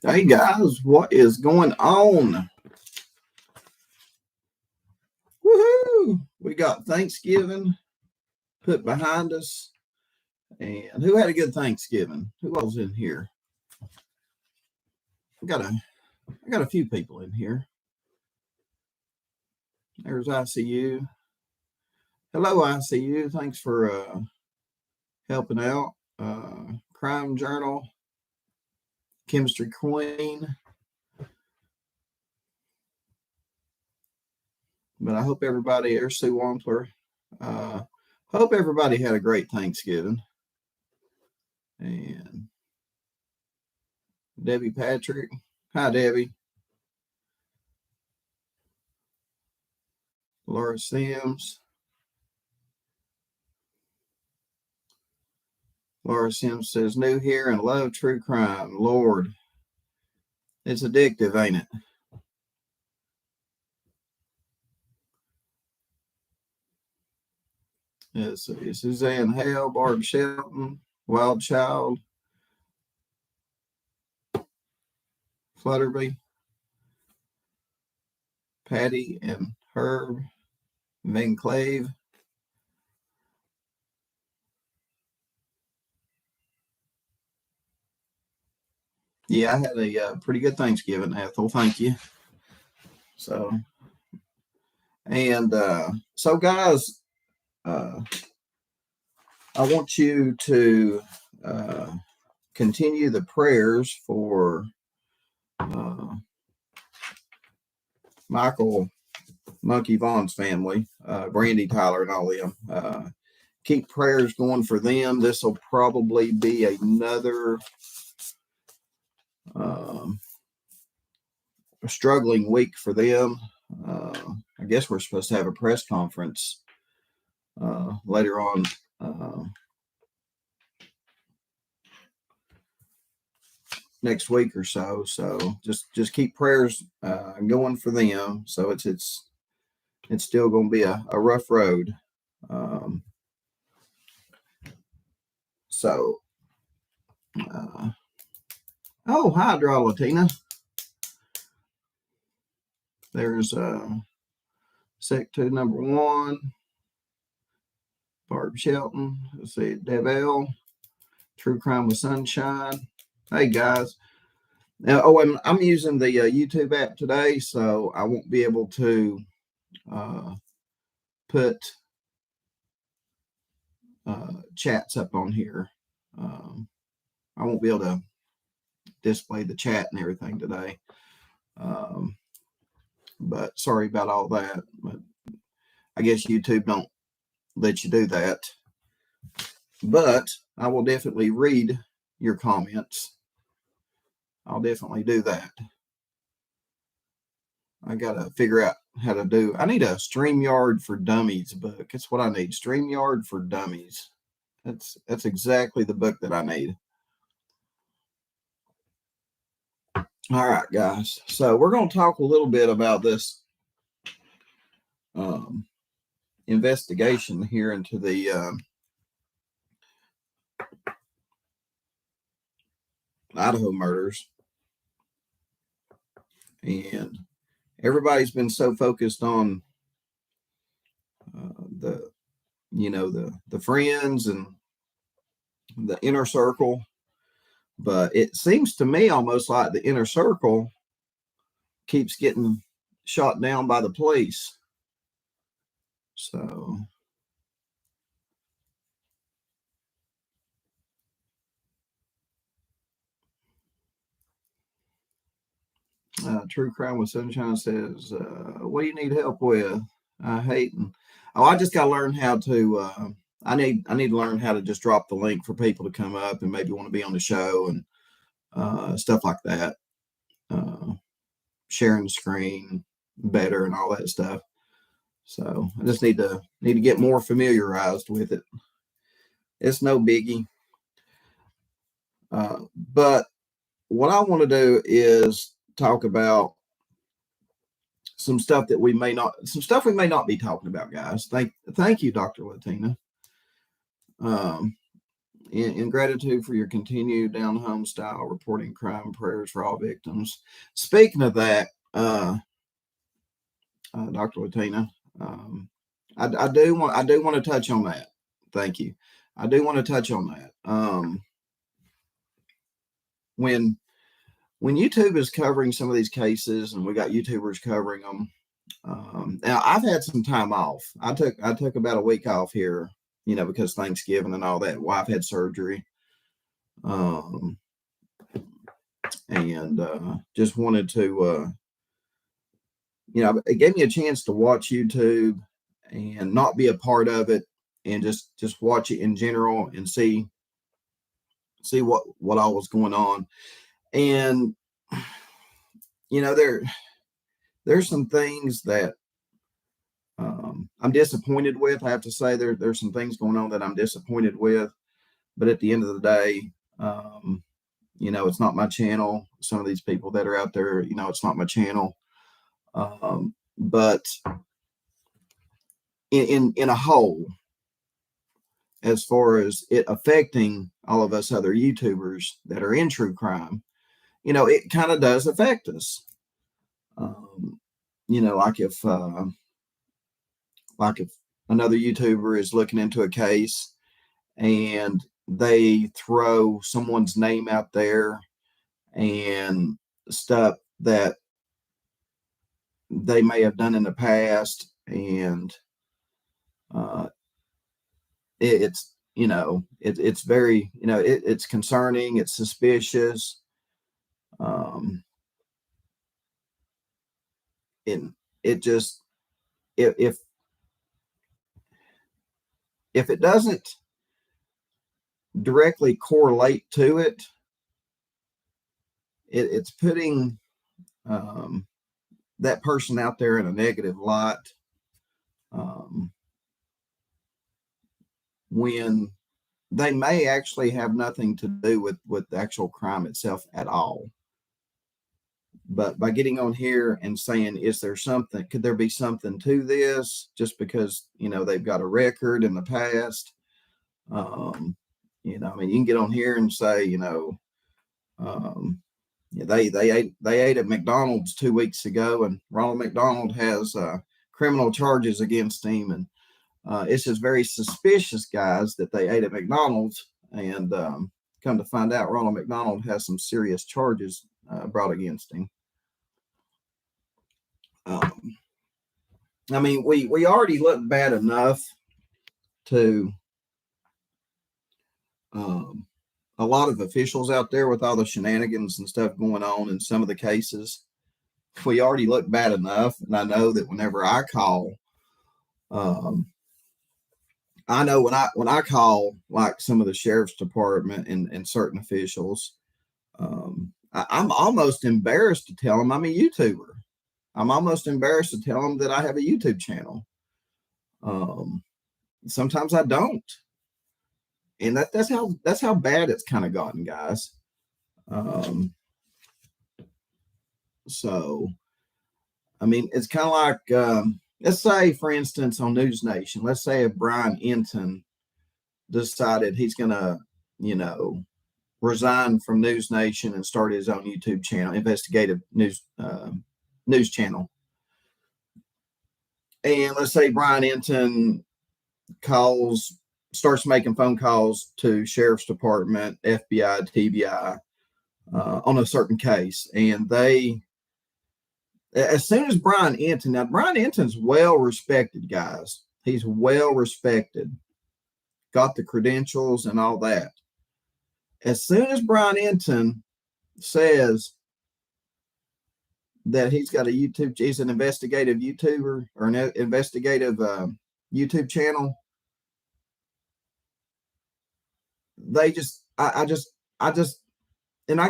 Hey guys, what is going on? Woohoo! We got Thanksgiving put behind us. And who had a good Thanksgiving? Who was in here? I got a few people in here. There's ICU. Hello, ICU. Thanks for helping out. Crime Journal, Chemistry Queen. But I hope everybody, there's Sue Wampler. Hope everybody had a great Thanksgiving. And Debbie Patrick. Hi, Debbie. Laura Sims. Laura Sims says, new here and love true crime. Lord, it's addictive, ain't it? Yes, Suzanne Hale, Barb Shelton, Wild Child, Flutterby, Patty and Herb, Van Clave. Yeah, I had a pretty good Thanksgiving, Ethel. Thank you. So, guys, I want you to continue the prayers for Michael Monkey Vaughn's family, Brandy Tyler and all of them. Keep prayers going for them. This will probably be another struggling week for them. I guess we're supposed to have a press conference later on next week or so. So just keep prayers going for them. So it's still going to be a rough road. Oh, hi, Draw Latina. There's Sec 2 number 1. Barb Shelton. Let's see, Deb L. True Crime with Sunshine. Hey, guys. Now, I'm using the YouTube app today, so I won't be able to put chats up on here. I won't be able to display the chat and everything today. But sorry about all that. But I guess YouTube don't let you do that. But I will definitely read your comments. I'll definitely do that. I got to figure out how to do. I need a StreamYard for Dummies book. That's what I need. StreamYard for Dummies. That's exactly the book that I need. All right, guys. So we're going to talk a little bit about this investigation here into the Idaho murders. And everybody's been so focused on the friends and the inner circle. But it seems to me almost like the inner circle keeps getting shot down by the police. So True Crime with Sunshine says, what do you need help with? I hate I just got to learn how to I need to learn how to just drop the link for people to come up and maybe want to be on the show and stuff like that. Sharing the screen better and all that stuff. So I just need to get more familiarized with it. It's no biggie. But what I want to do is talk about some stuff we may not be talking about, guys. Thank you, Dr. Latina. In gratitude for your continued down home style reporting crime, prayers for all victims. Speaking of that, Dr. Latina, I do want to touch on that. Thank you. I do want to touch on that. When YouTube is covering some of these cases, and we got YouTubers covering them. Now I've had some time off. I took about a week off here, because Thanksgiving and all that. Wife had surgery, and just wanted to, it gave me a chance to watch YouTube and not be a part of it, and just watch it in general and see what all was going on. And there's some things that I'm disappointed with. I have to say there's some things going on that I'm disappointed with, but at the end of the day, it's not my channel. Some of these people that are out there, it's not my channel. But in a whole, as far as it affecting all of us other YouTubers that are in true crime, it kind of does affect us. Like if another YouTuber is looking into a case and they throw someone's name out there and stuff that they may have done in the past, and it's very, it's concerning, it's suspicious. And it just, if it doesn't directly correlate to it, it's putting that person out there in a negative light, when they may actually have nothing to do with the actual crime itself at all. But by getting on here and saying, could there be something to this, just because, they've got a record in the past? You can get on here and say, they ate at McDonald's 2 weeks ago, and Ronald McDonald has criminal charges against him. And it's just very suspicious, guys, that they ate at McDonald's. And come to find out, Ronald McDonald has some serious charges brought against him. We already look bad enough to a lot of officials out there with all the shenanigans and stuff going on in some of the cases. We already look bad enough, and I know that whenever I call, when I call, like some of the sheriff's department and certain officials, I'm almost embarrassed to tell them I'm a YouTuber. I'm almost embarrassed to tell them that I have a YouTube channel. Sometimes I don't, and that's how bad it's kind of gotten, guys. So, it's kind of like, let's say, for instance, on News Nation, let's say if Brian Enton decided he's going to, resign from News Nation and start his own YouTube channel, investigative news channel. And let's say Brian Enton starts making phone calls to Sheriff's Department, FBI, TBI, on a certain case. And as soon as Brian Enton's well respected, guys. He's well respected, got the credentials and all that. As soon as Brian Enton says that he's got he's an investigative YouTuber or an investigative YouTube channel, I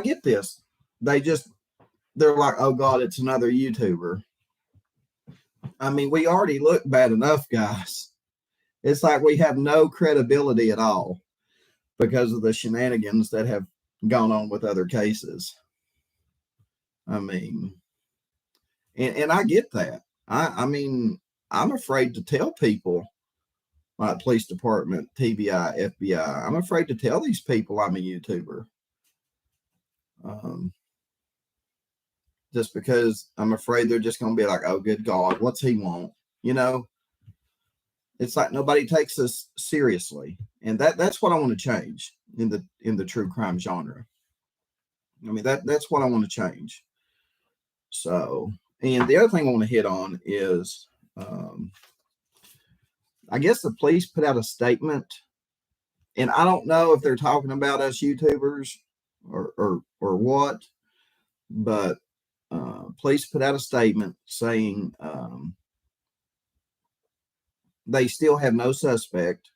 get this. They're like, oh God, it's another YouTuber. We already look bad enough, guys. It's like we have no credibility at all because of the shenanigans that have gone on with other cases. And I get that. I'm afraid to tell people like police department, TBI, FBI. I'm afraid to tell these people I'm a YouTuber. Just because I'm afraid they're just going to be like, oh, good God, what's he want? You know, it's like nobody takes us seriously. And that's what I want to change in the true crime genre. I mean, that's what I want to change. So, and the other thing I want to hit on is, I guess the police put out a statement, and I don't know if they're talking about us YouTubers or what, but police put out a statement saying they still have no suspect.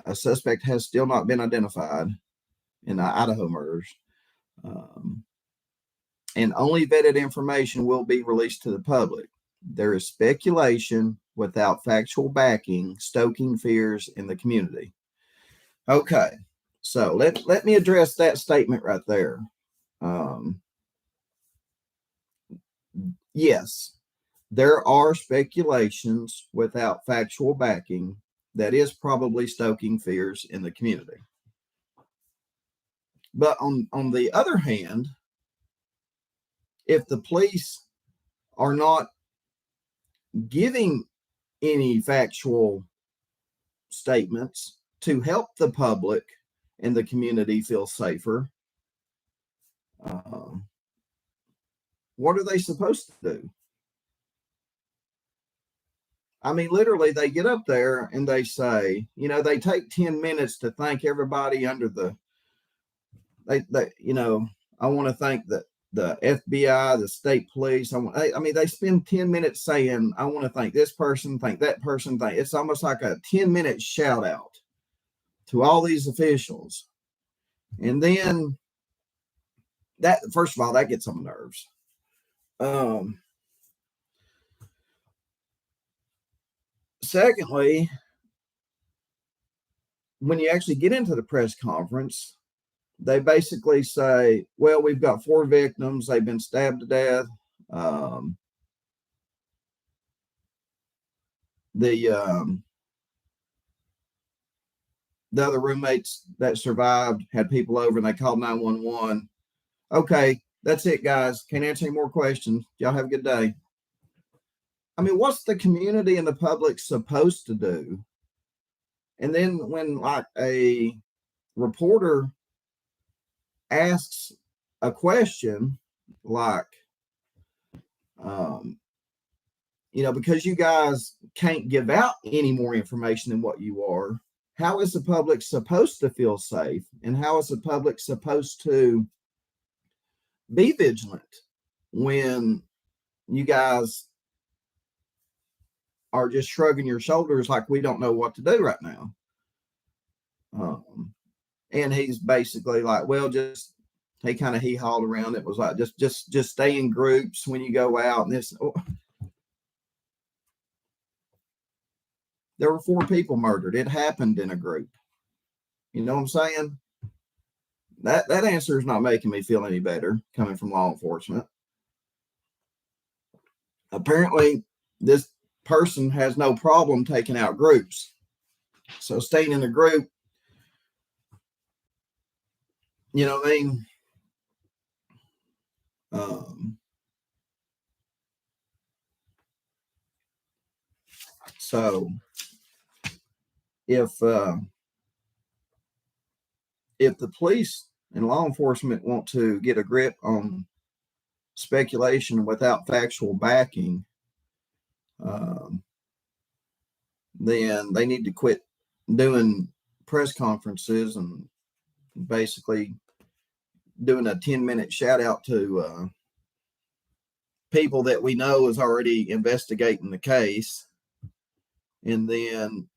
A suspect has still not been identified in the Idaho murders. And only vetted information will be released to the public. There is speculation without factual backing, stoking fears in the community. Okay, so let me address that statement right there. Yes, there are speculations without factual backing that is probably stoking fears in the community. But on the other hand, if the police are not giving any factual statements to help the public and the community feel safer, what are they supposed to do? I mean, literally, they get up there and they say, you know, they take 10 minutes to thank everybody under the, they you know, I want to thank the FBI, the state police. I mean, they spend 10 minutes saying, I want to thank this person, thank that person. It's almost like a 10-minute shout out to all these officials. And then that, first of all, that gets on my nerves. Secondly, when you actually get into the press conference, they basically say, well, we've got 4 victims. They've been stabbed to death. The other roommates that survived had people over and they called 911. Okay, that's it, guys. Can't answer any more questions. Y'all have a good day. I mean, what's the community and the public supposed to do? And then when like a reporter asks a question like, you know, because you guys can't give out any more information than what you are, how is the public supposed to feel safe? And how is the public supposed to be vigilant when you guys are just shrugging your shoulders like we don't know what to do right now? And he's basically like, well, just he kind of he-hawed around. It was like, just stay in groups when you go out. And this, there were 4 people murdered. It happened in a group. You know what I'm saying? That answer is not making me feel any better coming from law enforcement. Apparently, this person has no problem taking out groups. So staying in a group, you know what I mean? So if the police and law enforcement want to get a grip on speculation without factual backing, then they need to quit doing press conferences and basically doing a 10-minute shout out to people that we know is already investigating the case, and then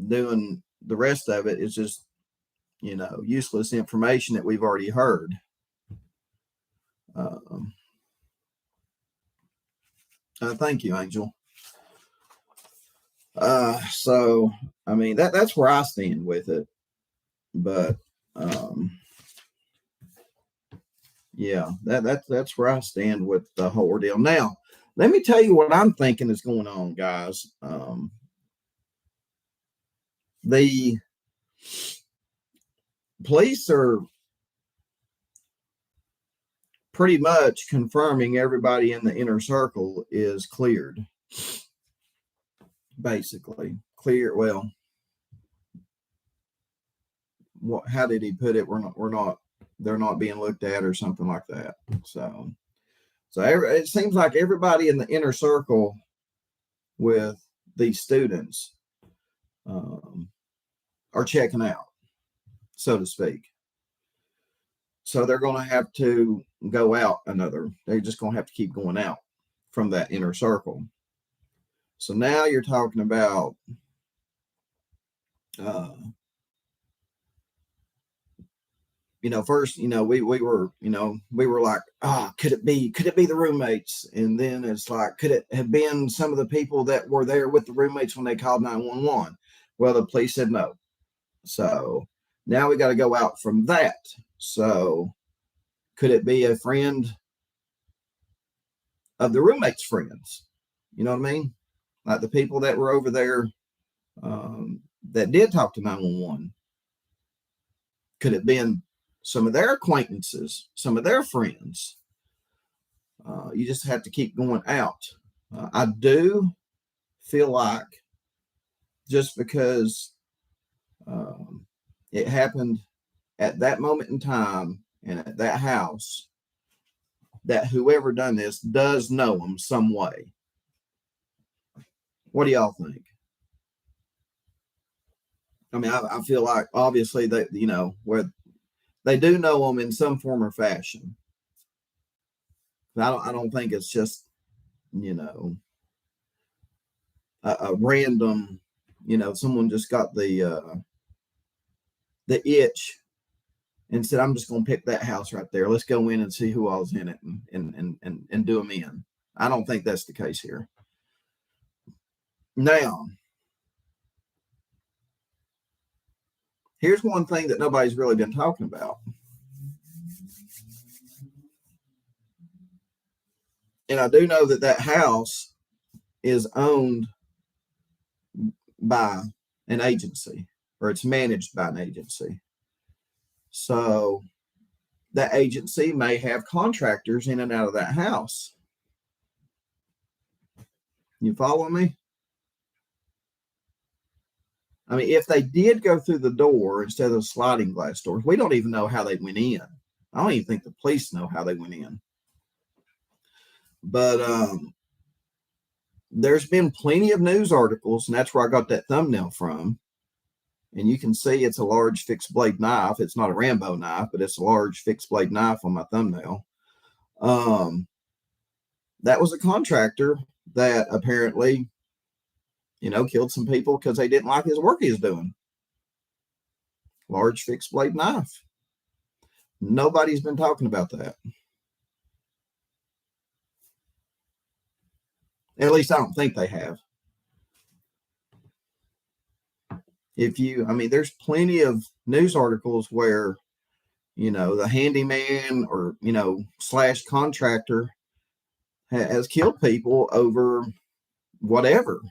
doing the rest of it is just, you know, useless information that we've already heard. Thank you, Angel. So I mean, that's where I stand with it. But yeah, that's where I stand with the whole ordeal. Now, let me tell you what I'm thinking is going on, guys. The police are pretty much confirming everybody in the inner circle is cleared. Basically, clear. Well, how did he put it? They're not being looked at or something like that. So it seems like everybody in the inner circle with these students are checking out, so to speak. So they're going to have to go out they're just going to have to keep going out from that inner circle. So now you're talking about first, we were like, could it be the roommates? And then it's like, could it have been some of the people that were there with the roommates when they called 911? Well, the police said no. So now we got to go out from that. So could it be a friend of the roommate's friends? You know what I mean? Like the people that were over there that did talk to 911. Could it have been some of their acquaintances, some of their friends? You just have to keep going out. I do feel like just because it happened at that moment in time and at that house, that whoever done this does know them some way. What do y'all think? I mean, I feel like obviously that, where they do know them in some form or fashion. I don't think it's just, a random, someone just got the itch and said, I'm just going to pick that house right there. Let's go in and see who all's in it and do them in. I don't think that's the case here. Now, here's one thing that nobody's really been talking about. And I do know that house is owned by an agency, or it's managed by an agency. So that agency may have contractors in and out of that house. You follow me? I mean, if they did go through the door instead of sliding glass doors, we don't even know how they went in. I don't even think the police know how they went in. But there's been plenty of news articles, and that's where I got that thumbnail from. And you can see it's a large fixed blade knife. It's not a Rambo knife, but it's a large fixed blade knife on my thumbnail. That was a contractor that apparently, killed some people because they didn't like his work he was doing. Large fixed blade knife. Nobody's been talking about that. At least I don't think they have. There's plenty of news articles where, the handyman or, slash contractor has killed people over whatever.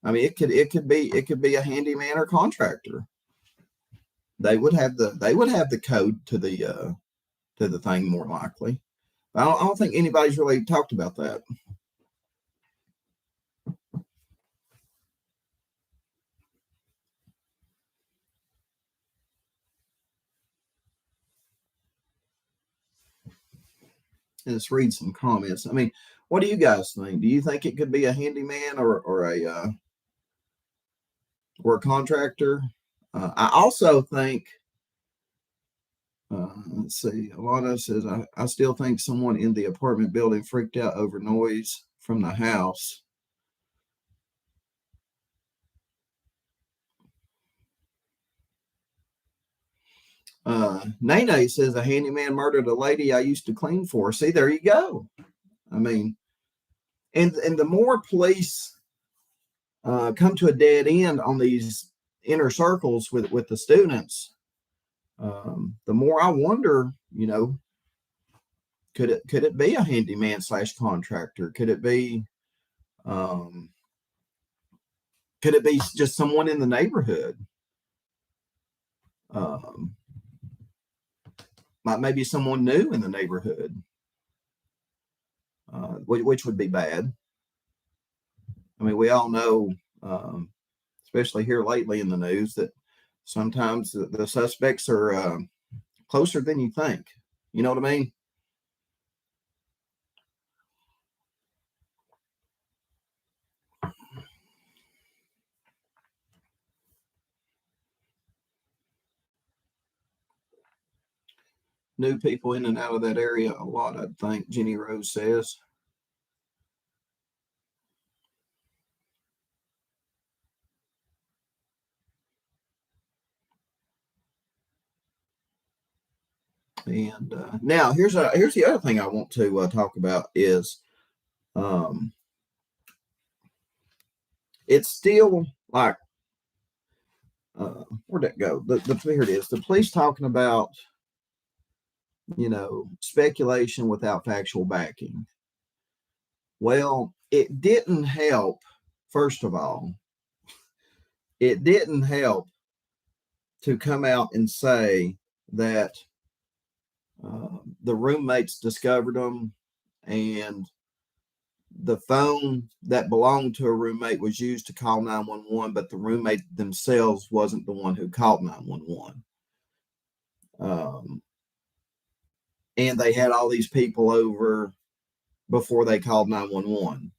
I mean, it could be a handyman or contractor. They would have the code to the thing more likely. I don't think anybody's really talked about that. Let's read some comments. I mean, what do you guys think? Do you think it could be a handyman or a contractor? I also think, let's see, Alana says, I still think someone in the apartment building freaked out over noise from the house. Nene says a handyman murdered a lady I used to clean for. See, there you go. I mean, and the more police come to a dead end on these inner circles with the students, the more I wonder, could it be a handyman slash contractor? Could it be just someone in the neighborhood? Um, maybe someone new in the neighborhood, which would be bad. I mean, we all know, especially here lately in the news, that sometimes the suspects are closer than you think. You know what I mean? New people in and out of that area a lot, I think, Jenny Rose says. And now here's the other thing I want to talk about is um, it's still like where'd that go? Here it is. The police talking about speculation without factual backing. Well, it didn't help. First of all, it didn't help to come out and say that the roommates discovered them and the phone that belonged to a roommate was used to call 911, but the roommate themselves wasn't the one who called 911. And they had all these people over before they called 911.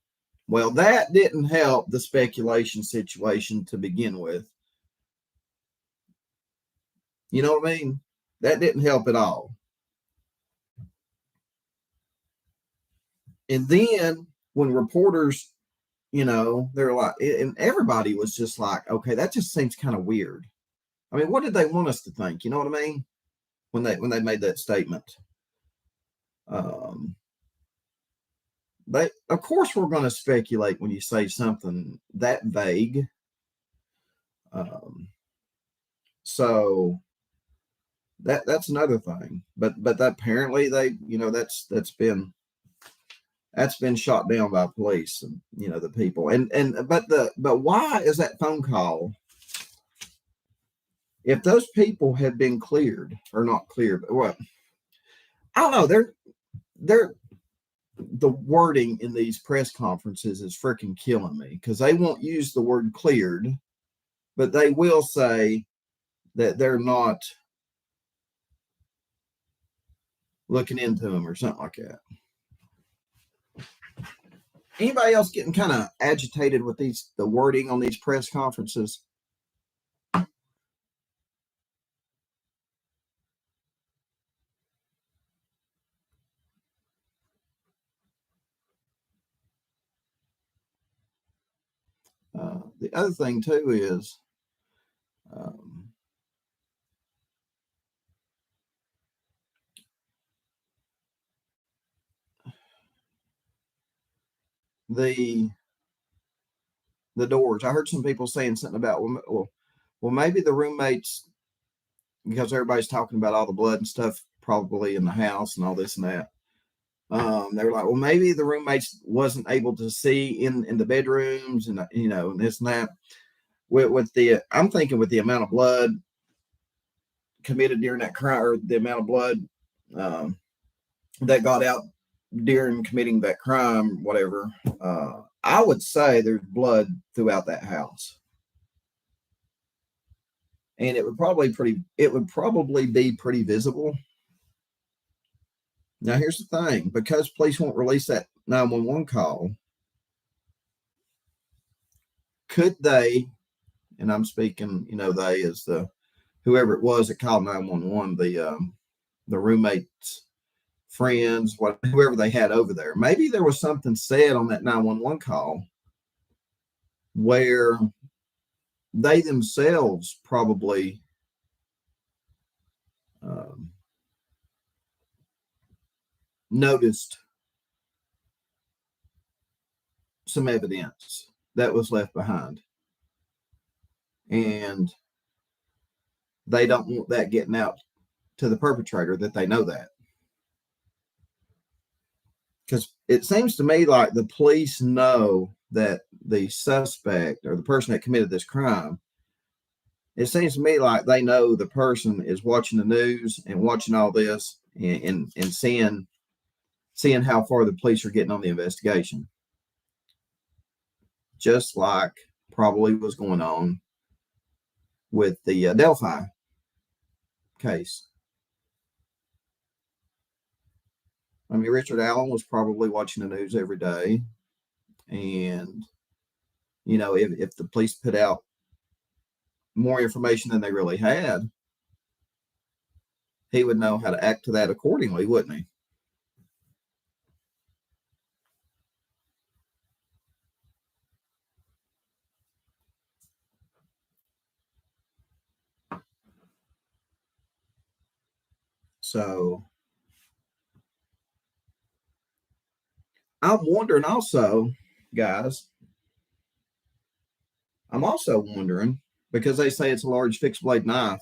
Well, that didn't help the speculation situation to begin with. You know what I mean? That didn't help at all. And then when reporters, they're like, and everybody was just like, okay, that just seems kind of weird. I mean, what did they want us to think? You know what I mean? When they made that statement. They, of course, we're going to speculate when you say something that vague. So that's another thing. But that apparently that's been shot down by police and the people but why is that phone call, if those people had been cleared or not cleared? Well, I don't know. They're the wording in these press conferences is freaking killing me, because they won't use the word cleared, but they will say that they're not looking into them or something like that. Anybody else getting kind of agitated with the wording on these press conferences? The other thing too is the doors. I heard some people saying something about, well, maybe the roommates, because everybody's talking about all the blood and stuff probably in the house and all this and that. They were like, well, maybe the roommates wasn't able to see in the bedrooms and and this and that. I'm thinking with the amount of blood committed during that crime, or the amount of blood that got out during committing that crime, whatever. I would say there's blood throughout that house, and it would probably be pretty visible. Now, here's the thing: because police won't release that 911 call, could they? And I'm speaking, they as the whoever it was that called 911, the roommates, friends, whoever they had over there. Maybe there was something said on that 911 call where they themselves probably noticed some evidence that was left behind, and they don't want that getting out to the perpetrator, that they know that. Because it seems to me like the police know that the suspect or the person that committed this crime it seems to me like they know the person is watching the news and watching all this and seeing how far the police are getting on the investigation, just like probably was going on with the Delphi case. I mean, Richard Allen was probably watching the news every day, and if the police put out more information than they really had, he would know how to act to that accordingly, wouldn't he? So I'm wondering also, guys, I'm also wondering, because they say it's a large fixed blade knife,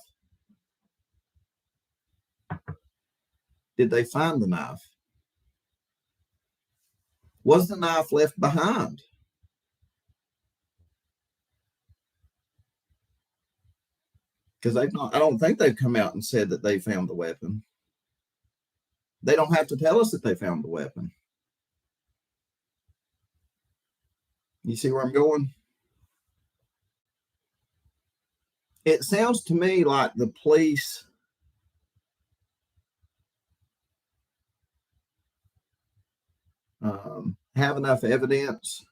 did they find the knife? Was the knife left behind? Because they've not, I don't think they've come out and said that they found the weapon. They don't have to tell us that they found the weapon. You see where I'm going? It sounds to me like the police have enough evidence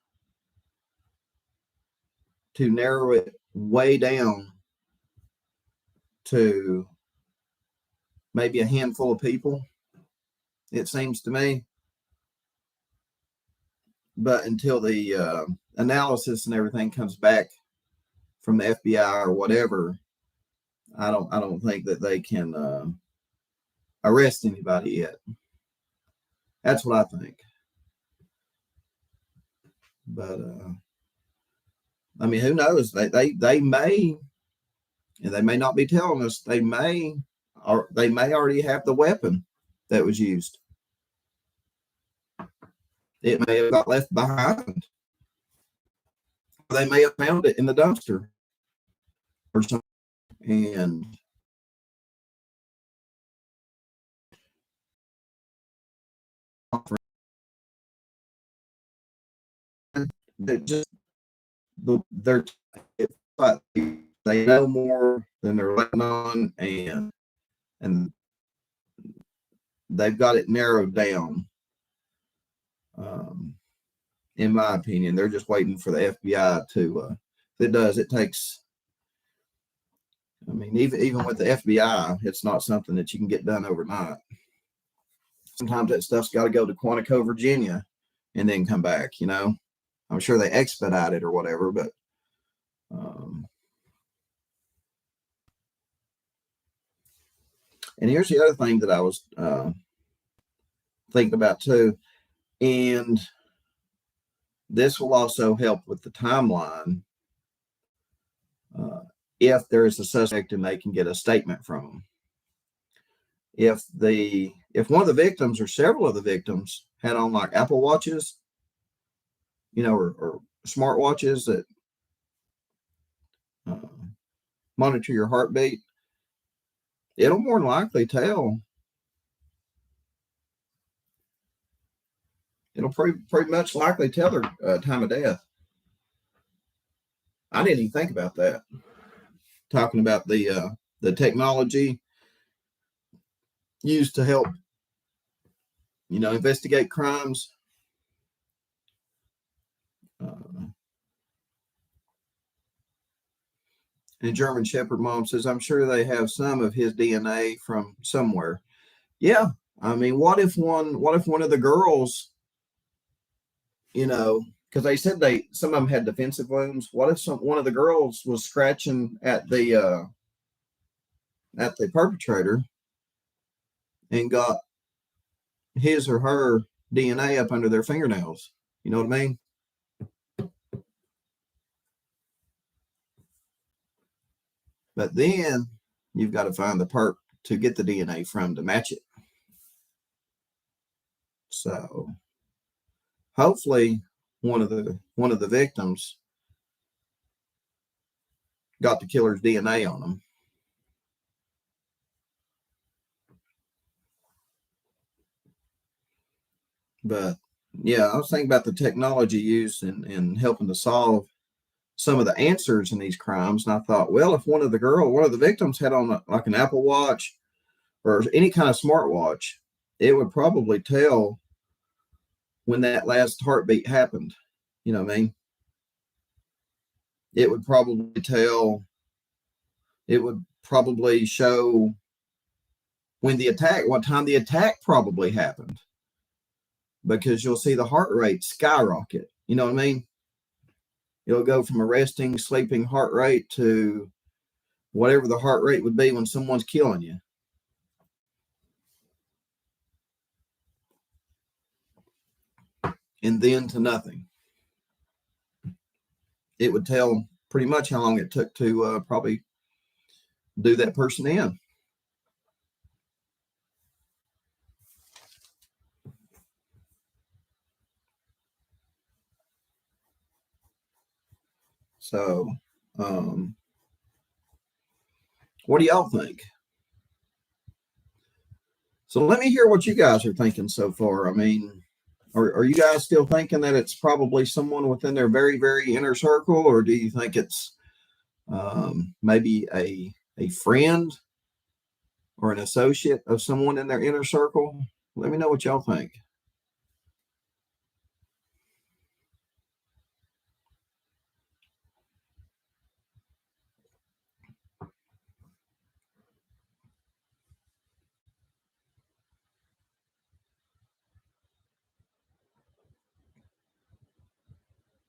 to narrow it way down to maybe a handful of people, it seems to me. But until the analysis and everything comes back from the FBI or whatever, I don't think that they can arrest anybody yet. That's what I think. But I mean, who knows? They may, and they may not be telling us. They may already have the weapon that was used. It may have got left behind. They may have found it in the dumpster or something. And they just they're they know more than they're letting on, and they've got it narrowed down. In my opinion, they're just waiting for the FBI to. It takes. I mean, even with the FBI, it's not something that you can get done overnight. Sometimes that stuff's got to go to Quantico, Virginia, and then come back. I'm sure they expedite it or whatever, but and here's the other thing that I was thinking about too, and this will also help with the timeline if there is a suspect and they can get a statement from them. If one of the victims or several of the victims had on like Apple Watches, or smart watches that monitor your heartbeat, it'll more than likely tell. It'll pretty much likely tell their time of death. I didn't even think about that. Talking about the technology used to help, investigate crimes. And German Shepherd Mom says, I'm sure they have some of his DNA from somewhere. Yeah. I mean, what if one of the girls, because they said some of them had defensive wounds. What if one of the girls was scratching at the perpetrator and got his or her DNA up under their fingernails? You know what I mean? But then you've got to find the perp to get the DNA from to match it. So hopefully one of the victims got the killer's DNA on them. But yeah, I was thinking about the technology used in helping to solve some of the answers in these crimes. And I thought, well, if one of the victims had on like an Apple Watch or any kind of smartwatch, it would probably tell when that last heartbeat happened. You know what I mean? It would probably show what time the attack probably happened, because you'll see the heart rate skyrocket. You know what I mean? It'll go from a resting, sleeping heart rate to whatever the heart rate would be when someone's killing you. And then to nothing. It would tell pretty much how long it took to probably do that person in. So, what do y'all think? So let me hear what you guys are thinking so far. I mean, are you guys still thinking that it's probably someone within their very, very inner circle, or do you think it's maybe a friend or an associate of someone in their inner circle? Let me know what y'all think.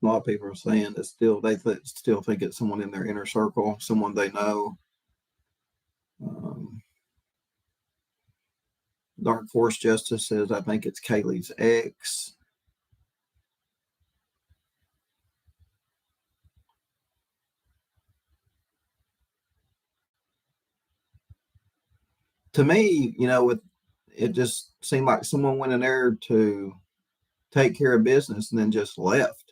A lot of people are saying that still think it's someone in their inner circle, someone they know. Dark Force Justice says, I think it's Kaylee's ex. To me, it just seemed like someone went in there to take care of business and then just left.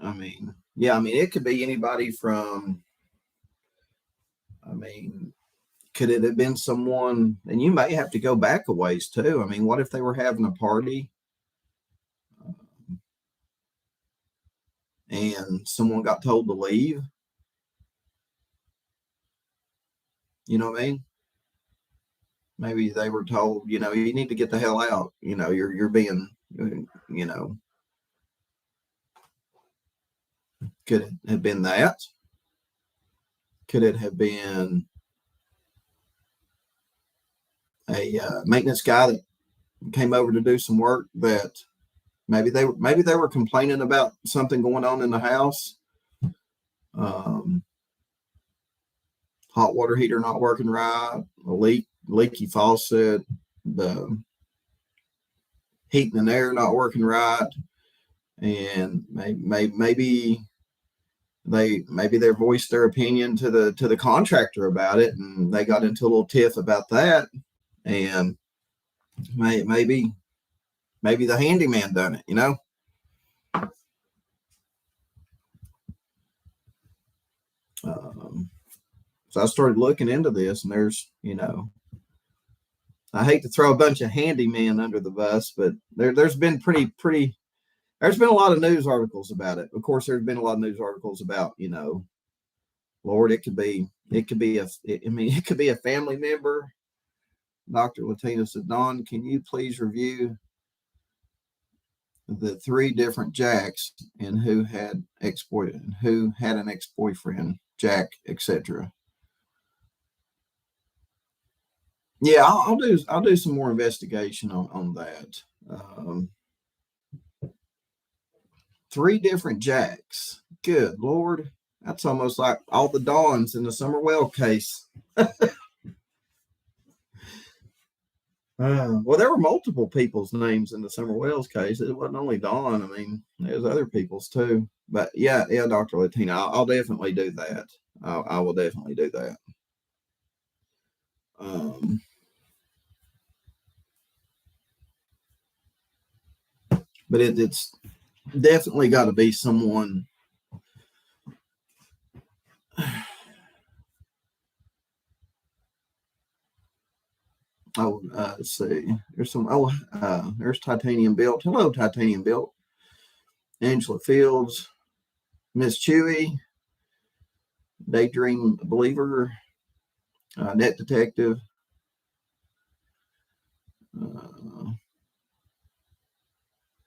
I mean, it could be anybody from, could it have been someone, and you may have to go back a ways too. I mean, what if they were having a party and someone got told to leave? You know what I mean? Maybe they were told, you need to get the hell out. You're being, could it have been that? Could it have been a maintenance guy that came over to do some work that maybe they were complaining about something going on in the house? Hot water heater not working right, a leaky faucet, the heating and air not working right, and maybe they voiced their opinion to the contractor about it, and they got into a little tiff about that, and maybe the handyman done it. So I started looking into this, and there's, I hate to throw a bunch of handymen under the bus, but there's been there's been a lot of news articles about it. Of course, there's been a lot of news articles about, Lord, it could be a family member. Dr. Latina said, Don, can you please review the 3 different Jacks and who had an ex-boyfriend, Jack, etc. Yeah, I'll do some more investigation on that. 3 different Jacks. Good Lord. That's almost like all the Dawns in the Summerwell case. Well, there were multiple people's names in the Summerwells case. It wasn't only Dawn. I mean, there's other people's too. But yeah, Dr. Latina, I'll definitely do that. I will definitely do that. but it's definitely got to be someone. Oh, let's see. There's some. Oh, there's Titanium Built. Hello, Titanium Built. Angela Fields, Miss Chewy, Daydream Believer, Net Detective,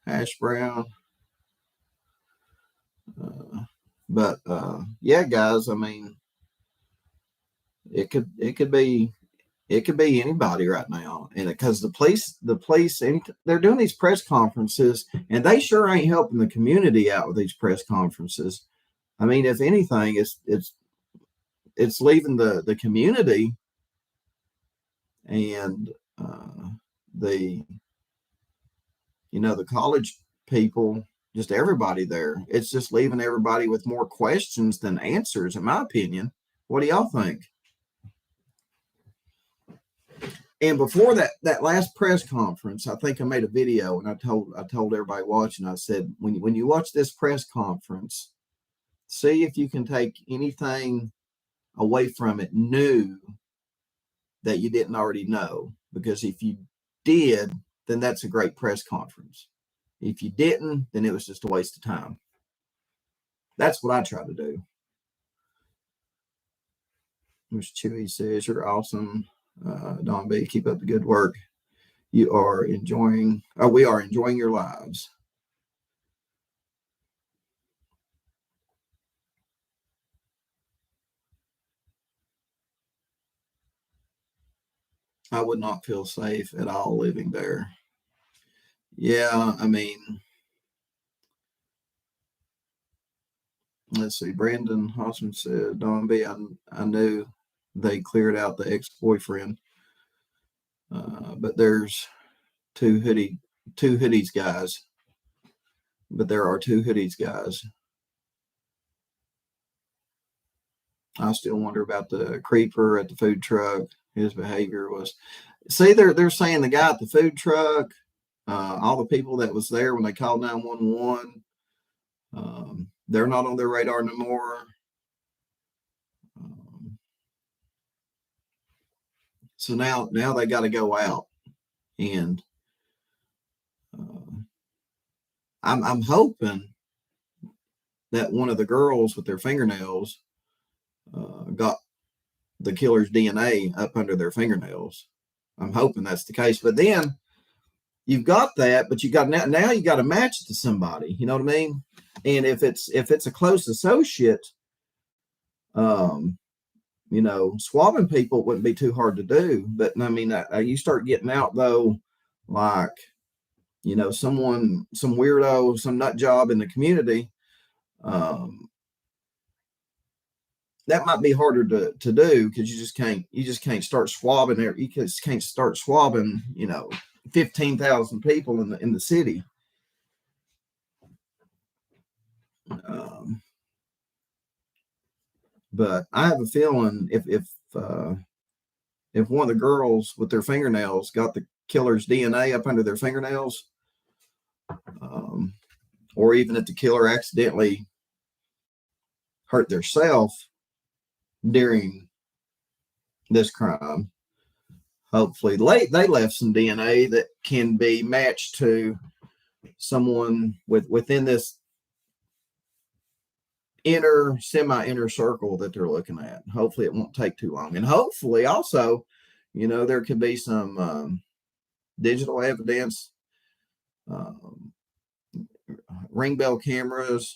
Hash Brown. But yeah, guys. I mean, it could be anybody right now, and because the police, and they're doing these press conferences, and they sure ain't helping the community out with these press conferences. I mean, if anything, it's leaving the community and the the college people, just everybody there. It's just leaving everybody with more questions than answers, in my opinion. What do y'all think? And before that last press conference, I think I made a video and I told everybody watching. I said, when you watch this press conference, see if you can take anything away from it new that you didn't already know. Because if you did, then that's a great press conference. If you didn't, then it was just a waste of time. That's what I try to do. Mr. Chewy says, you're awesome. Don B, keep up the good work. We are enjoying your lives. I would not feel safe at all living there. Yeah, I mean, let's see. Brandon Hossman said, Don B, I knew they cleared out the ex-boyfriend, but there's two hoodies guys. But there are two hoodies guys. I still wonder about the creeper at the food truck. His behavior was. See, they're saying the guy at the food truck, all the people that was there when they called 911, they're not on their radar no more. So now they got to go out, and I'm hoping that one of the girls with their fingernails got the killer's DNA up under their fingernails. I'm hoping that's the case. But then you've got that, but you got now you got to match it to somebody. You know what I mean? And if it's a close associate, swabbing people wouldn't be too hard to do. But I mean, you start getting out though, like some weirdo, some nut job in the community. That might be harder to do because you just can't start swabbing there. You just can't start swabbing 15,000 people in the city. But I have a feeling if one of the girls with their fingernails got the killer's DNA up under their fingernails, or even if the killer accidentally hurt theirself during this crime, hopefully they left some DNA that can be matched to someone within this semi-inner circle that they're looking at. Hopefully it won't take too long. And hopefully also, there could be some digital evidence, ring bell cameras.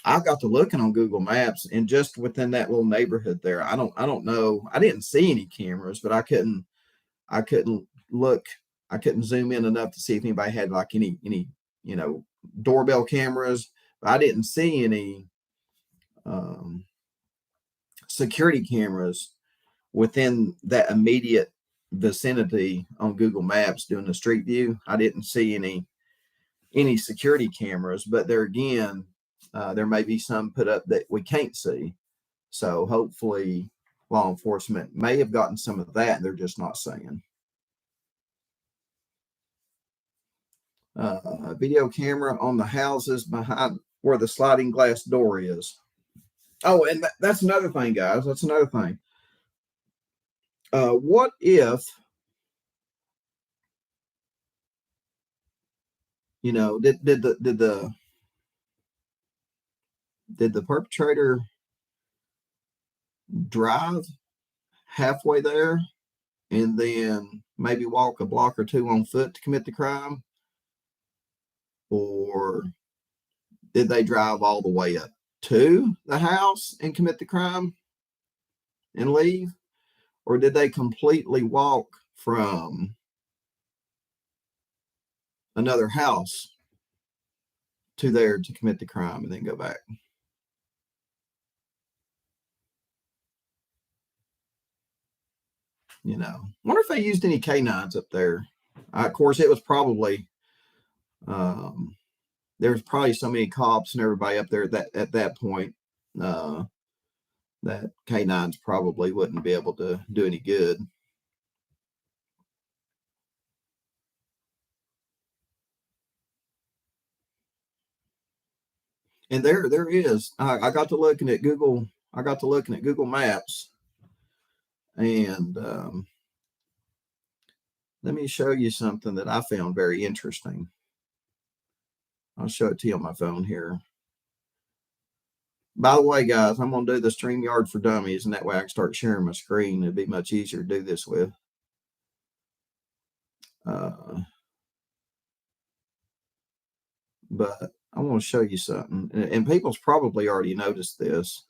I got to looking on Google Maps, and just within that little neighborhood there, I don't know. I didn't see any cameras, but I couldn't look. I couldn't zoom in enough to see if anybody had like any doorbell cameras. But I didn't see any security cameras within that immediate vicinity on Google Maps doing the street view. I didn't see any security cameras, but there again, there may be some put up that we can't see. So hopefully law enforcement may have gotten some of that and they're just not saying. Video camera on the houses behind where the sliding glass door is. Oh, and that's another thing, guys. That's another thing. What if, you know, did the perpetrator drive halfway there and then maybe walk a block or two on foot to commit the crime? Or did they drive all the way up to the house and commit the crime and leave? Or did they completely walk from another house to there to commit the crime and then go back? You know, wonder if they used any canines up there. Of course, it was probably there was probably so many cops and everybody up there at that point that canines probably wouldn't be able to do any good. And there is. I got to looking at Google. I got to looking at Google Maps, and let me show you something that I found very interesting. I'll show it to you on my phone here. By the way, guys, I'm going to do the StreamYard for Dummies, and that way I can start sharing my screen. It'd be much easier to do this with. But I want to show you something, and people's probably already noticed this.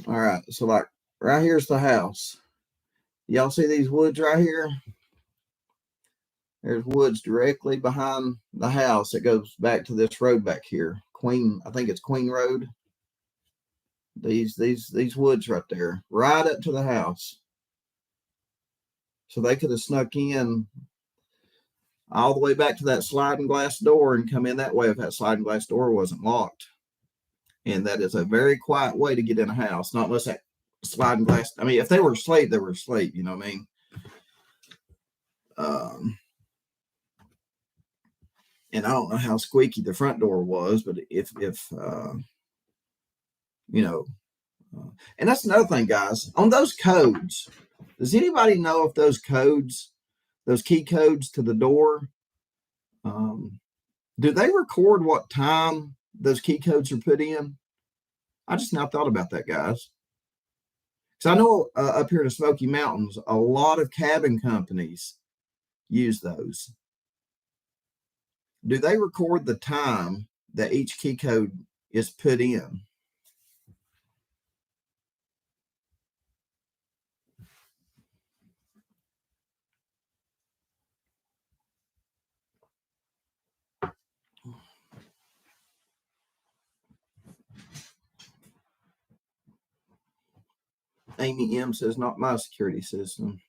All right, so like right here's the house. Y'all see these woods right here? There's woods directly behind the house that goes back to this road back here. I think it's Queen Road. These woods right there, right up to the house. So they could have snuck in all the way back to that sliding glass door and come in that way if that sliding glass door wasn't locked. And that is a very quiet way to get in a house, not unless that sliding glass. I mean, if they were asleep, they were asleep. You know what I mean? And I don't know how squeaky the front door was, but if you know, and that's another thing, guys. On those codes, does anybody know if those codes, those key codes to the door, do they record what time those key codes are put in? I just now thought about that, guys. Because I know up here in the Smoky Mountains, a lot of cabin companies use those. Do they record the time that each key code is put in? Amy M says, not my security system.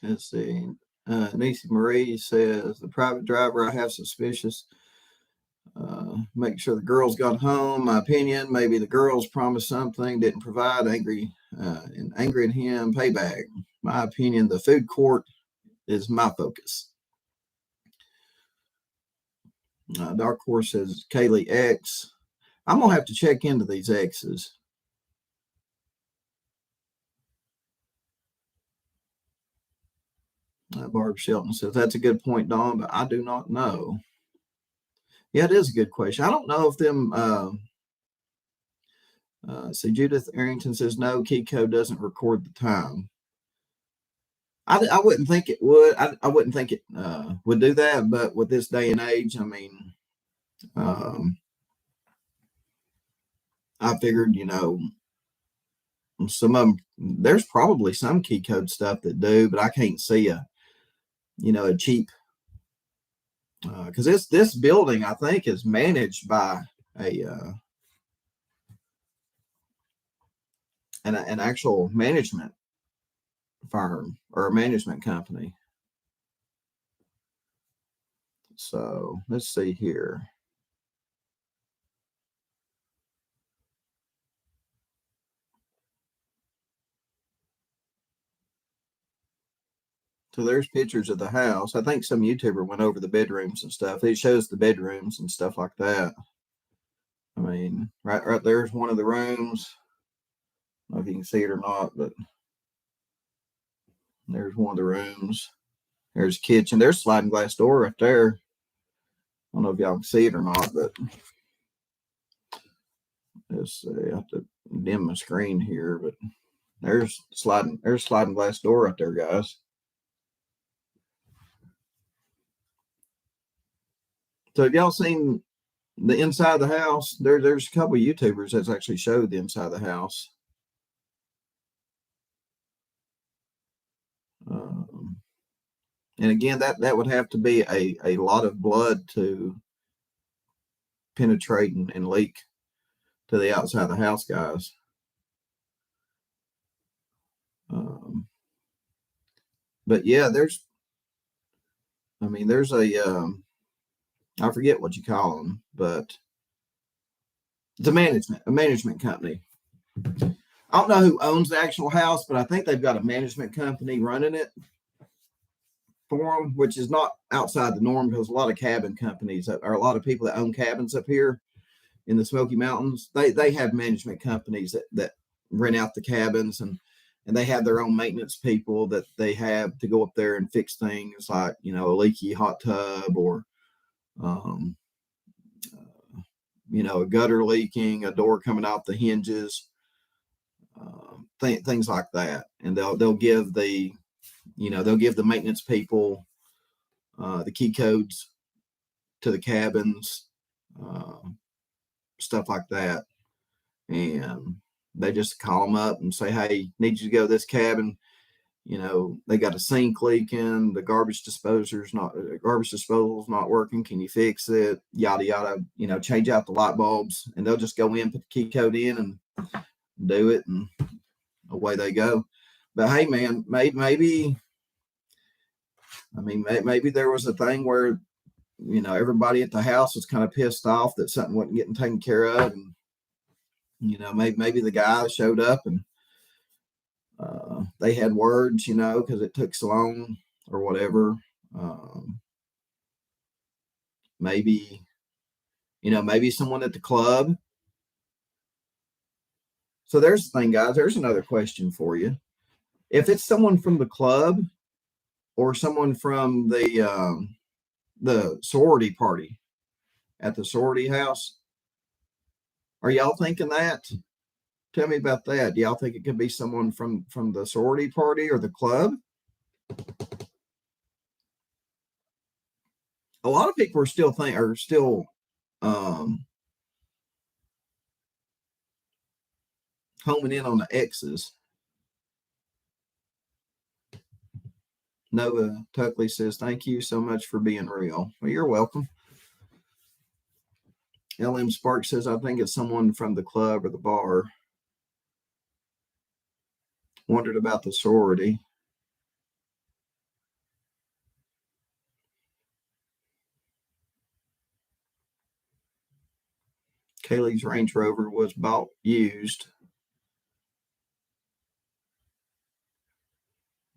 Let's see. Nisi Marie says, the private driver I have suspicious. Make sure the girls got home. My opinion, maybe the girls promised something, didn't provide. Angry at him. Payback. My opinion, the food court is my focus. Dark Horse says Kaylee X. I'm gonna have to check into these X's. Barb Shelton says that's a good point, Don, but I do not know. Yeah, it is a good question. I don't know if them. So Judith Arrington says no, key code doesn't record the time. I wouldn't think it would. I wouldn't think it would do that, but with this day and age, I mean, I figured, you know, some of them, there's probably some key code stuff that do, but I can't see a cheap, because this building, I think, is managed by a an actual management firm or a management company. So let's see here. So there's pictures of the house. I think some YouTuber went over the bedrooms and stuff. It shows the bedrooms and stuff like that. I mean, right there's one of the rooms. I don't know if you can see it or not, but there's one of the rooms. There's a kitchen. There's a sliding glass door right there. I don't know if y'all can see it or not, but let's see. I have to dim my screen here, but there's sliding glass door right there, guys. So have y'all seen the inside of the house? There's a couple of YouTubers that's actually showed the inside of the house. And again, that would have to be a lot of blood to penetrate and leak to the outside of the house, guys. But yeah, there's a I forget what you call them, but it's a management company. I don't know who owns the actual house, but I think they've got a management company running it for them, which is not outside the norm because a lot of cabin companies or a lot of people that own cabins up here in the Smoky Mountains, they have management companies that rent out the cabins and they have their own maintenance people that they have to go up there and fix things like, a leaky hot tub or, a gutter leaking, a door coming off the hinges, things like that. And they'll give the maintenance people the key codes to the cabins, stuff like that. And they just call them up and say, hey, need you to go to this cabin. They got a sink leaking, the garbage disposal's not working. Can you fix it? Yada, yada, change out the light bulbs, and they'll just go in, put the key code in and do it, and away they go. But hey, man, maybe there was a thing where, everybody at the house was kind of pissed off that something wasn't getting taken care of. And, maybe the guy showed up and they had words, because it took so long or whatever. Maybe someone at the club. So there's the thing, guys. There's another question for you. If it's someone from the club or someone from the sorority party at the sorority house, are y'all thinking that? Tell me about that. Do y'all think it could be someone from the sorority party or the club? A lot of people are still homing in on the X's. Nova Tuckley says, thank you so much for being real. Well, you're welcome. LM Spark says, I think it's someone from the club or the bar. Wondered about the sorority. Kaylee's Range Rover was bought used.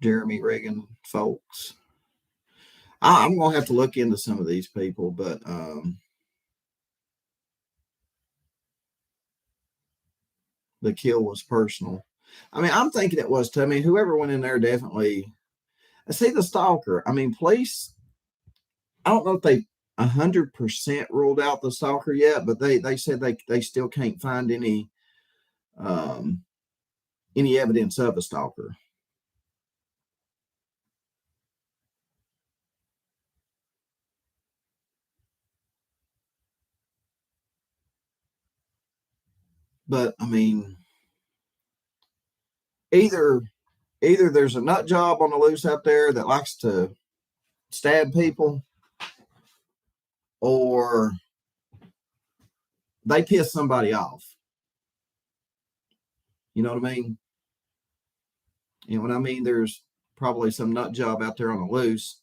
Jeremy Reagan folks. I'm going to have to look into some of these people, but the kill was personal. I mean, I'm thinking it was too. I mean, whoever went in there definitely. I see the stalker. I mean, police. I don't know if they 100% ruled out the stalker yet, but they said they still can't find any evidence of a stalker. But I mean, either there's a nut job on the loose out there that likes to stab people, or they piss somebody off. You know what I mean? And when I mean there's probably some nut job out there on the loose,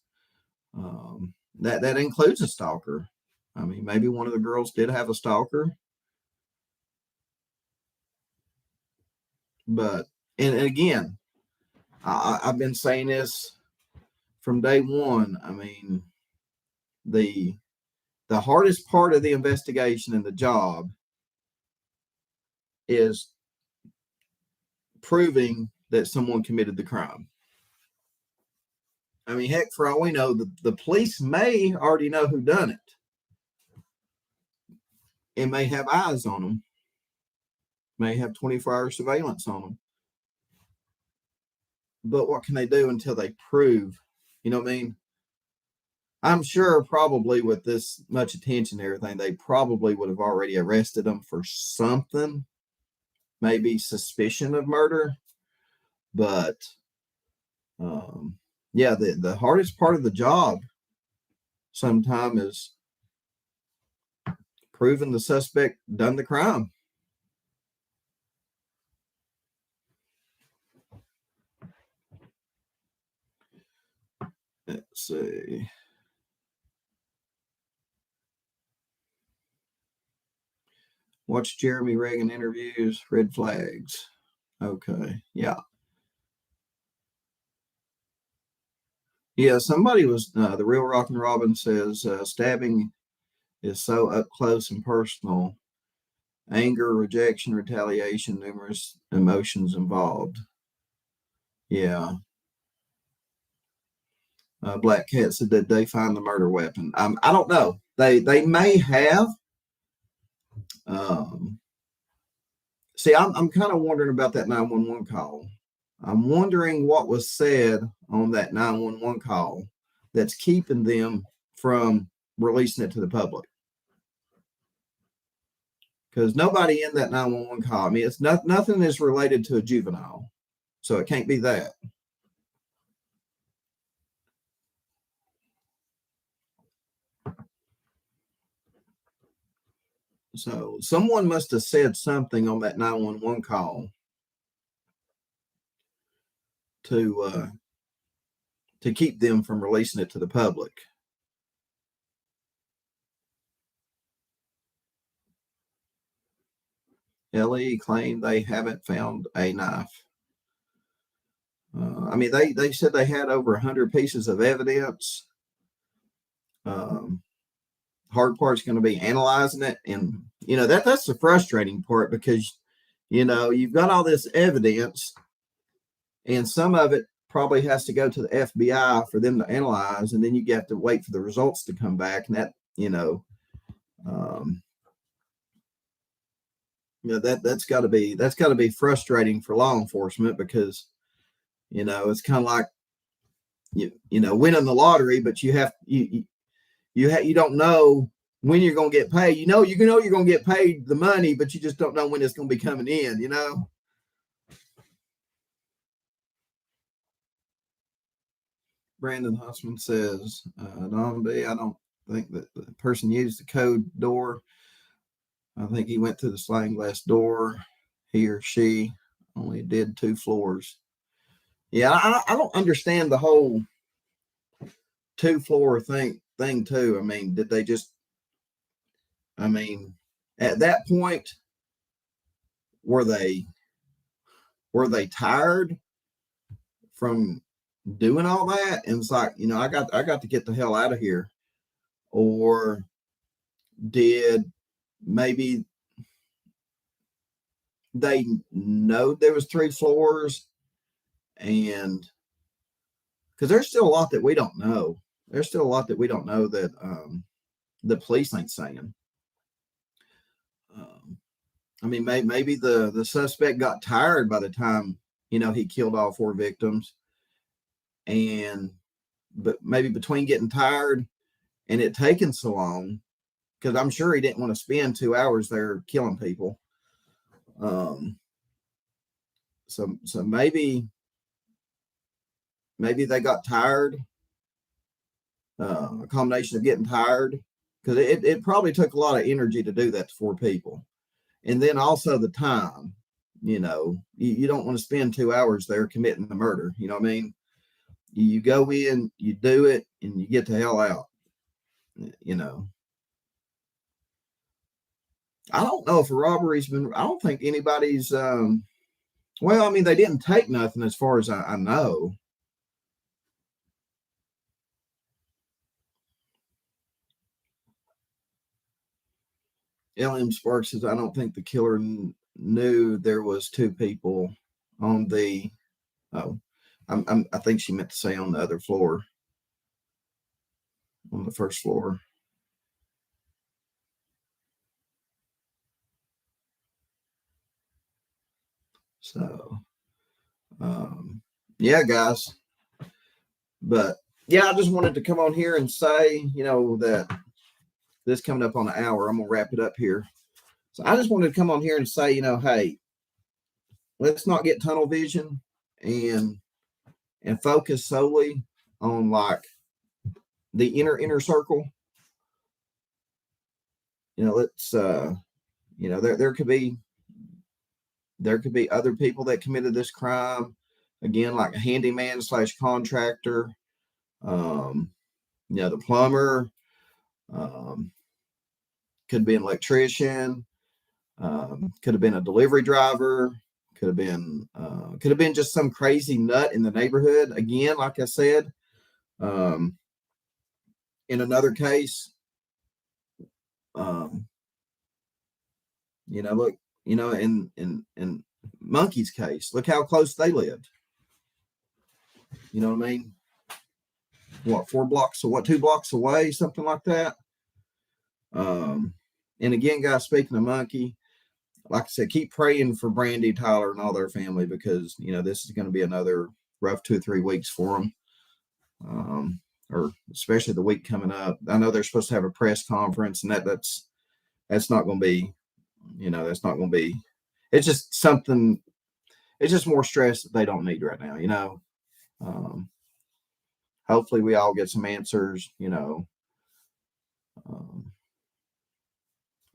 that includes a stalker. I mean, maybe one of the girls did have a stalker, but and again, I've been saying this from day one. I mean, the hardest part of the investigation and the job is proving that someone committed the crime. I mean, heck, for all we know, the police may already know who done it and may have eyes on them, may have 24-hour surveillance on them. But what can they do until they prove? You know what I mean? I'm sure probably with this much attention and everything, they probably would have already arrested them for something, maybe suspicion of murder. But yeah, the hardest part of the job sometimes is proving the suspect done the crime. Let's see. Watch Jeremy Reagan interviews, red flags. Okay, yeah. Yeah, somebody was, the real Rockin' Robin says, stabbing is so up close and personal. Anger, rejection, retaliation, numerous emotions involved. Yeah. Black Cat said that they find the murder weapon. I don't know. They may have. See, I'm kind of wondering about that 911 call. I'm wondering what was said on that 911 call that's keeping them from releasing it to the public. Because nobody in that 911 call, I mean, it's nothing is related to a juvenile. So it can't be that. So someone must have said something on that 911 call to keep them from releasing it to the public. LE claimed they haven't found a knife. I mean, they said they had over 100 pieces of evidence. Hard part's going to be analyzing it, and that's the frustrating part, because you've got all this evidence, and some of it probably has to go to the FBI for them to analyze, and then you have to wait for the results to come back, and that's got to be frustrating for law enforcement, because it's kind of like winning the lottery, but you don't know when you're going to get paid. You're going to get paid the money, but you just don't know when it's going to be coming in. Brandon Hussman says, Don B, I don't think that the person used the code door. I think he went through the sliding glass door. He or she only did 2 floors. Yeah, I don't understand the whole 2-floor thing too. I mean, did they just? I mean, at that point, were they tired from doing all that, and it's like, I got to get the hell out of here? Or did maybe they know there was 3 floors, and because there's still a lot that we don't know. There's still a lot that we don't know that the police ain't saying. I mean, maybe the suspect got tired by the time he killed all 4 victims, but maybe between getting tired and it taking so long, because I'm sure he didn't want to spend 2 hours there killing people. So maybe they got tired. A combination of getting tired, because it probably took a lot of energy to do that to 4 people, and then also the time. You don't want to spend 2 hours there committing the murder. You know what I mean? You go in, you do it, and you get the hell out. I don't know if a robbery's been. I don't think anybody's. Well, I mean, they didn't take nothing as far as I know. LM Sparks says, I don't think the killer knew there was two people on the. Oh, I think she meant to say on the other floor, on the first floor. So, yeah, guys. But yeah, I just wanted to come on here and say, that this coming up on an hour, I'm gonna wrap it up here. So I just wanted to come on here and say, hey, let's not get tunnel vision and focus solely on like the inner circle. Let's there could be other people that committed this crime. Again, like a handyman / contractor, the plumber, could be an electrician, could have been a delivery driver, could have been just some crazy nut in the neighborhood. Again, like I said, in another case, look, in Monkey's case, look how close they lived. You know what I mean? What, 2 blocks away, something like that. And again, guys, speaking of Monkey, like I said, keep praying for Brandy, Tyler, and all their family, because this is going to be another rough 2 or 3 weeks for them, or especially the week coming up. I know they're supposed to have a press conference, and that's not going to be, that's not going to be. It's just something. It's just more stress that they don't need right now. Hopefully, we all get some answers.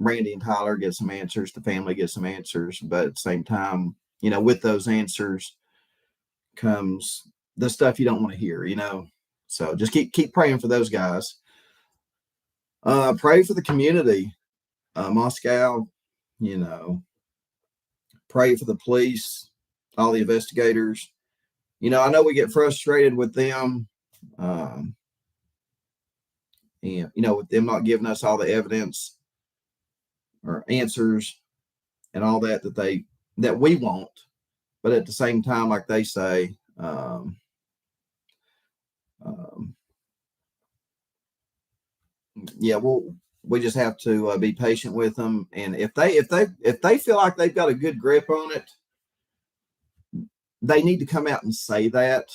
Randy and Tyler get some answers. The family gets some answers. But at the same time, with those answers comes the stuff you don't want to hear, So just keep praying for those guys. Pray for the community. Moscow, pray for the police, all the investigators. I know we get frustrated with them. And, with them not giving us all the evidence or answers and all that we want, but at the same time, like they say, we just have to be patient with them, and if they feel like they've got a good grip on it, they need to come out and say that.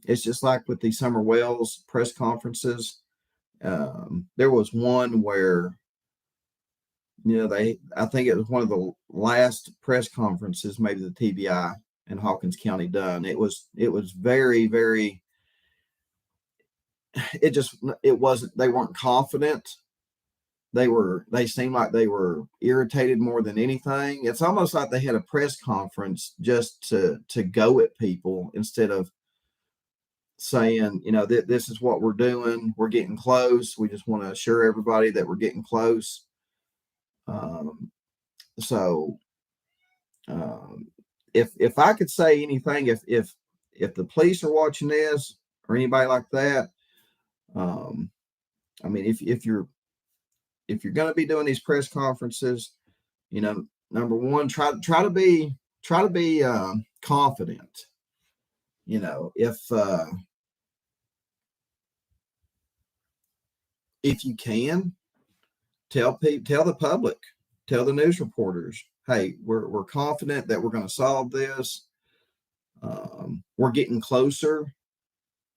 It's just like with the Summer Wells press conferences. There was one where, I think it was one of the last press conferences, maybe the TBI in Hawkins County done. It was very, very, it wasn't, they weren't confident. They seemed like they were irritated more than anything. It's almost like they had a press conference just to go at people instead of saying, this is what we're doing. We're getting close. We just want to assure everybody that we're getting close. If I could say anything, if the police are watching this or anybody like that, I mean, if you're going to be doing these press conferences, number one, try to be confident. If you can, tell the public, tell the news reporters, hey, we're confident that we're going to solve this. We're getting closer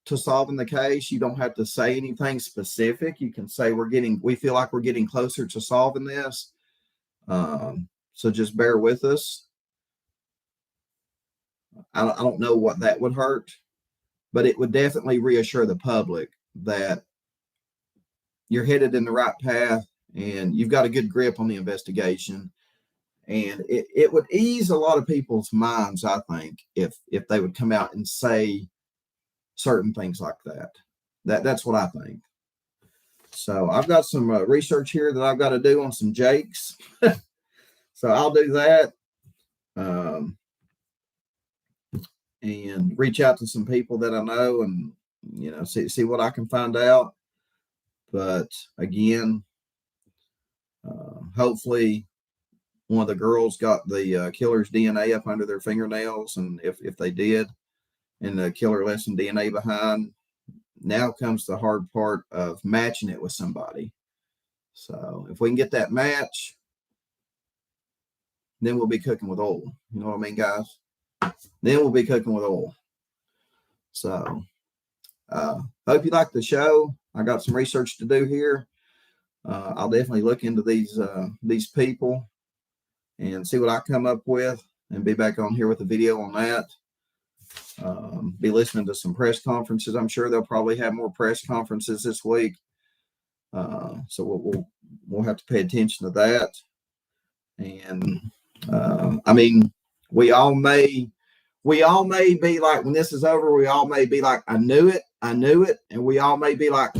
to solving the case. You don't have to say anything specific. You can say we feel like we're getting closer to solving this. So just bear with us. I don't know what that would hurt, but it would definitely reassure the public that you're headed in the right path and you've got a good grip on the investigation. And it would ease a lot of people's minds, I think, if they would come out and say certain things like that. That's what I think. So I've got some research here that I've got to do on some Jakes. So I'll do that. And reach out to some people that I know and, see what I can find out. But again, hopefully one of the girls got the killer's DNA up under their fingernails. And if they did, and the killer left some DNA behind, now comes the hard part of matching it with somebody. So if we can get that match, then we'll be cooking with oil. You know what I mean, guys? Then we'll be cooking with oil. So hope you like the show. I got some research to do here. I'll definitely look into these people and see what I come up with, and be back on here with a video on that. Be listening to some press conferences. I'm sure they'll probably have more press conferences this week. So we'll have to pay attention to that. And I mean, we all may be like, when this is over, we all may be like, I knew it, and we all may be like,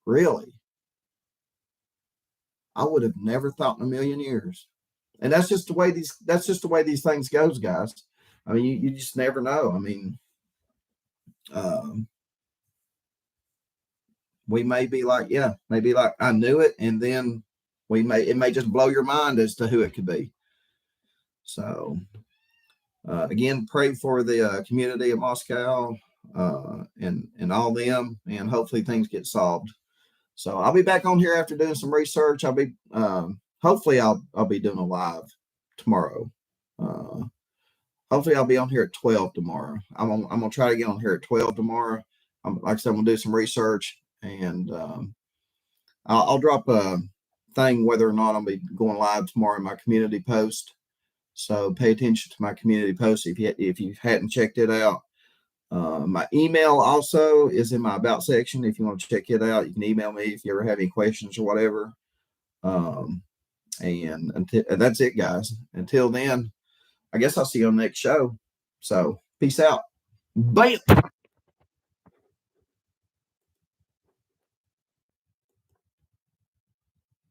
really? I would have never thought in a million years. And that's just the way these things goes, guys. I mean, you just never know. I mean, we may be like, I knew it, and then it may just blow your mind as to who it could be. So again, pray for the community of Moscow and all them, and hopefully things get solved. So I'll be back on here after doing some research. I'll be hopefully I'll be doing a live tomorrow. Hopefully I'll be on here at 12 tomorrow. I'm gonna try to get on here at 12 tomorrow. Like I said, I'm gonna do some research, and I'll drop a thing whether or not I'll be going live tomorrow in my community post. So pay attention to my community post if you hadn't checked it out. My email also is in my about section. If you want to check it out, you can email me if you ever have any questions or whatever. And that's it, guys. Until then, I guess I'll see you on the next show. So peace out. Bam.